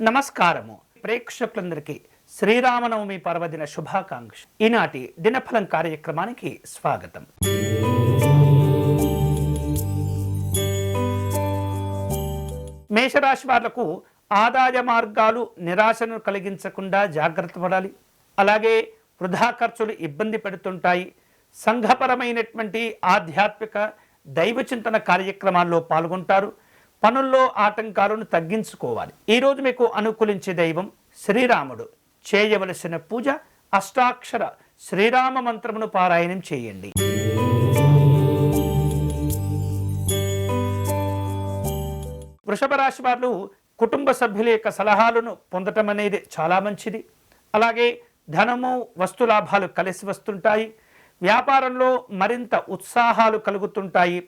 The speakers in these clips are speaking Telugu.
నమస్కారము ప్రేక్షకులందరికీ శ్రీరామనవమి పర్వదిన శుభాకాంక్ష. ఈనాటి దినఫలం కార్యక్రమానికి స్వాగతం. మేషరాశి వాళ్లకు ఆదాయ మార్గాలు నిరాశను కలిగించకుండా జాగ్రత్త పడాలి. అలాగే వృధా ఖర్చులు ఇబ్బంది పెడుతుంటాయి. సంఘపరమైనటువంటి ఆధ్యాత్మిక దైవ చింతన కార్యక్రమాల్లో పాల్గొంటారు. పనుల్లో ఆటంకాలను తగ్గించుకోవాలి. ఈరోజు మీకు అనుకూలించే దైవం శ్రీరాముడు. చేయవలసిన పూజ అష్టాక్షర శ్రీరామ మంత్రమును పారాయణం చేయండి. వృషభ రాశి వారు కుటుంబ సభ్యుల యొక్క సలహాలను పొందటం అనేది చాలా మంచిది. అలాగే ధనము వస్తులాభాలు కలిసి వస్తుంటాయి. వ్యాపారంలో మరింత ఉత్సాహాలు కలుగుతుంటాయి.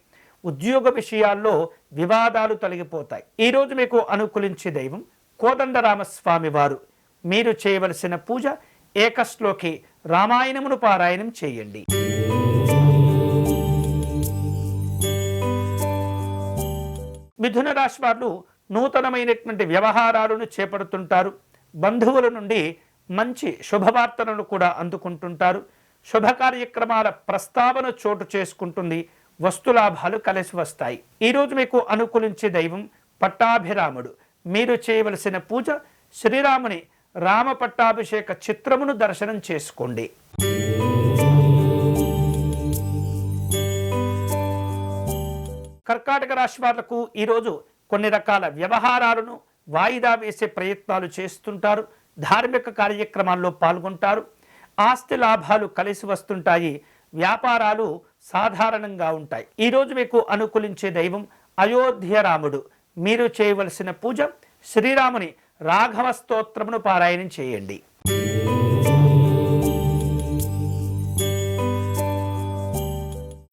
ఉద్యోగ విషయాల్లో వివాదాలు తొలగిపోతాయి. ఈరోజు మీకు అనుకూలించే దైవం కోదండరామస్వామి వారు. మీరు చేయవలసిన పూజ ఏకశ్లోకి రామాయణమును పారాయణం చేయండి. మిథున రాశి వారు నూతనమైనటువంటి వ్యవహారాలను చేపడుతుంటారు. బంధువుల నుండి మంచి శుభవార్తలను కూడా అందుకుంటుంటారు. శుభ కార్యక్రమాల ప్రస్తావన చోటు చేసుకుంటుంది. వస్తులాభాలు కలిసి వస్తాయి. ఈరోజు మీకు అనుకూలించే దైవం పట్టాభిరాముడు. మీరు చేయవలసిన పూజ శ్రీరాముని రామ పట్టాభిషేక చిత్రమును దర్శనం చేసుకోండి. కర్కాటక రాశి వాళ్లకు ఈరోజు కొన్ని రకాల వ్యవహారాలను వాయిదా వేసే ప్రయత్నాలు చేస్తుంటారు. ధార్మిక కార్యక్రమాల్లో పాల్గొంటారు. ఆస్తి లాభాలు కలిసి వస్తుంటాయి. వ్యాపారాలు సాధారణంగా ఉంటాయి. ఈరోజు మీకు అనుకూలించే దైవం అయోధ్య రాముడు. మీరు చేయవలసిన పూజ శ్రీరాముని రాఘవ స్తోత్రమును పారాయణం చేయండి.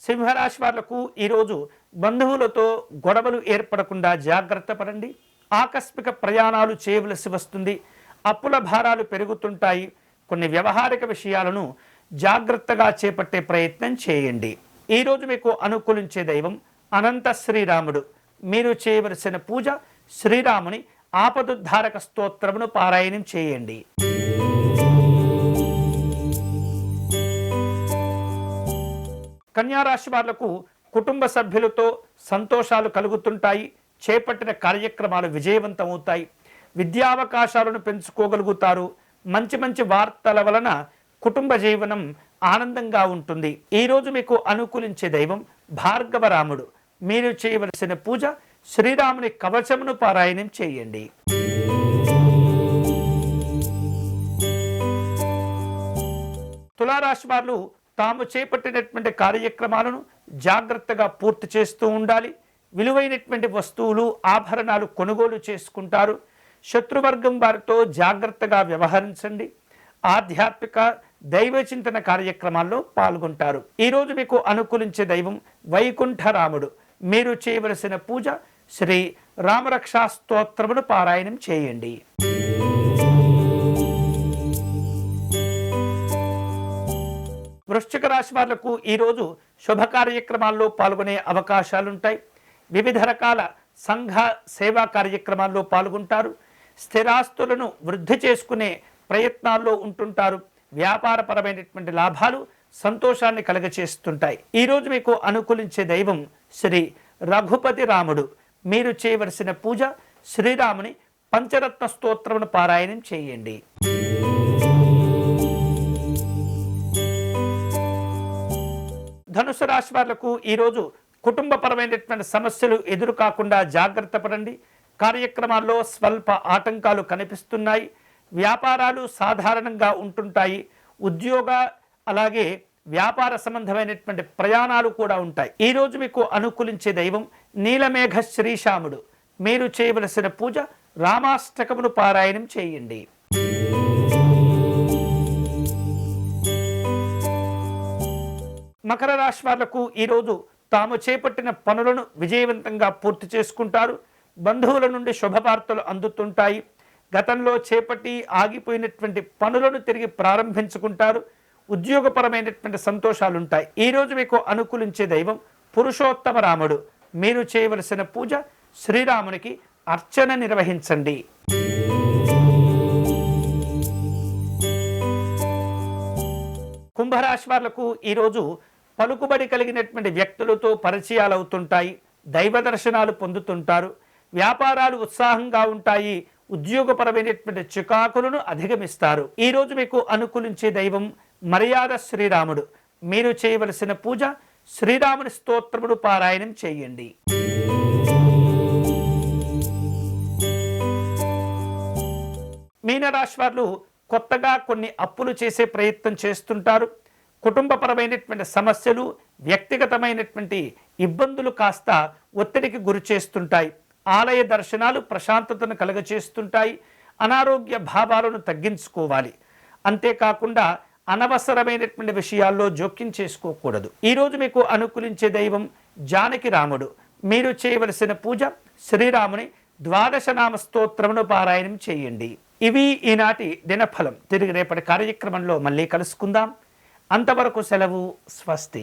సింహరాశి వాళ్లకు ఈరోజు బంధువులతో గొడవలు ఏర్పడకుండా జాగ్రత్త పడండి. ఆకస్మిక ప్రయాణాలు చేయవలసి వస్తుంది. అప్పుల భారాలు పెరుగుతుంటాయి. కొన్ని వ్యవహారిక విషయాలను జాగ్రత్తగా చేపట్టే ప్రయత్నం చేయండి. ఈరోజు మీకు అనుకూలించే దైవం అనంత శ్రీరాముడు. మీరు చేయవలసిన పూజ శ్రీరాముని ఆపదుద్ధారక స్తోత్రమును పారాయణం చేయండి. కన్యారాశి వాళ్లకు కుటుంబ సభ్యులతో సంతోషాలు కలుగుతుంటాయి. చేపట్టిన కార్యక్రమాలు విజయవంతమవుతాయి. విద్యావకాశాలను పెంచుకోగలుగుతారు. మంచి మంచి వార్తల వలన కుటుంబ జీవనం ఆనందంగా ఉంటుంది. ఈరోజు మీకు అనుకూలించే దైవం భార్గవరాముడు. మీరు చేయవలసిన పూజ శ్రీరాముని కవచమును పారాయణం చేయండి. తులారాశి వారు తాము చేపట్టినటువంటి కార్యక్రమాలను జాగ్రత్తగా పూర్తి చేస్తూ ఉండాలి. విలువైనటువంటి వస్తువులు ఆభరణాలు కొనుగోలు చేసుకుంటారు. శత్రువర్గం వారితో జాగ్రత్తగా వ్యవహరించండి. ఆధ్యాత్మిక దైవ చింతన కార్యక్రమాల్లో పాల్గొంటారు. ఈరోజు మీకు అనుకూలించే దైవం వైకుంఠరాముడు. మీరు చేయవలసిన పూజ శ్రీ రామరక్షా స్తోత్రమును పారాయణం చేయండి. వృశ్చిక రాశి వాళ్లకు ఈరోజు శుభ కార్యక్రమాల్లో పాల్గొనే అవకాశాలుంటాయి. వివిధ రకాల సంఘ సేవా కార్యక్రమాల్లో పాల్గొంటారు. స్థిరాస్తులను వృద్ధి చేసుకునే ప్రయత్నాల్లో ఉంటుంటారు. వ్యాపారపరమైనటువంటి లాభాలు సంతోషాన్ని కలగచేస్తుంటాయి. ఈరోజు మీకు అనుకూలించే దైవం శ్రీ రఘుపతి రాముడు. మీరు చేయవలసిన పూజ శ్రీరాముని పంచరత్న స్తోత్రమును పారాయణం చేయండి. ధనుసు రాశి వాళ్లకు ఈరోజు కుటుంబపరమైనటువంటి సమస్యలు ఎదురు కాకుండా జాగ్రత్త పడండి. కార్యక్రమాల్లో స్వల్ప ఆటంకాలు కనిపిస్తున్నాయి. వ్యాపారాలు సాధారణంగా ఉంటుంటాయి. ఉద్యోగ అలాగే వ్యాపార సంబంధమైనటువంటి ప్రయాణాలు కూడా ఉంటాయి. ఈరోజు మీకు అనుకూలించే దైవం నీలమేఘ శ్రీశాముడు. మీరు చేయవలసిన పూజ రామాష్టకమును పారాయణం చేయండి. మకర రాశి వాళ్లకు ఈరోజు తాము చేపట్టిన పనులను విజయవంతంగా పూర్తి చేసుకుంటారు. బంధువుల నుండి శుభవార్తలు అందుతుంటాయి. గతంలో చేపట్టి ఆగిపోయినటువంటి పనులను తిరిగి ప్రారంభించుకుంటారు. ఉద్యోగపరమైనటువంటి సంతోషాలు ఉంటాయి. ఈరోజు మీకు అనుకూలించే దైవం పురుషోత్తమ రాముడు. మీరు చేయవలసిన పూజ శ్రీరామునికి అర్చన నిర్వహించండి. కుంభరాశి వాళ్లకు ఈరోజు పలుకుబడి కలిగినటువంటి వ్యక్తులతో పరిచయాలు అవుతుంటాయి, దైవ దర్శనాలు పొందుతుంటారు, వ్యాపారాలు ఉత్సాహంగా ఉంటాయి, ఉద్యోగపరమైనటువంటి చికాకులను అధిగమిస్తారు. ఈరోజు మీకు అనుకూలించే దైవం మర్యాద శ్రీరాముడు. మీరు చేయవలసిన పూజ శ్రీరాముని స్తోత్రమును పారాయణం చేయండి. మీనరాశి వారు కొత్తగా కొన్ని అప్పులు చేసే ప్రయత్నం చేస్తుంటారు. కుటుంబపరమైనటువంటి సమస్యలు, వ్యక్తిగతమైనటువంటి ఇబ్బందులు కాస్త ఒత్తిడికి గురి చేస్తుంటాయి. ఆలయ దర్శనాలు ప్రశాంతతను కలుగచేస్తుంటాయి. అనారోగ్య భావాలను తగ్గించుకోవాలి. అంతేకాకుండా అనవసరమైనటువంటి విషయాల్లో జోక్యం చేసుకోకూడదు. ఈరోజు మీకు అనుకూలించే దైవం జానకి రాముడు. మీరు చేయవలసిన పూజ శ్రీరాముని 12 నామ స్తోత్రమును పారాయణం చేయండి. ఇవి ఈనాటి దినఫలం. తిరిగి రేపటి కార్యక్రమంలో మళ్ళీ కలుసుకుందాం. అంతవరకు సెలవు. స్వస్తి.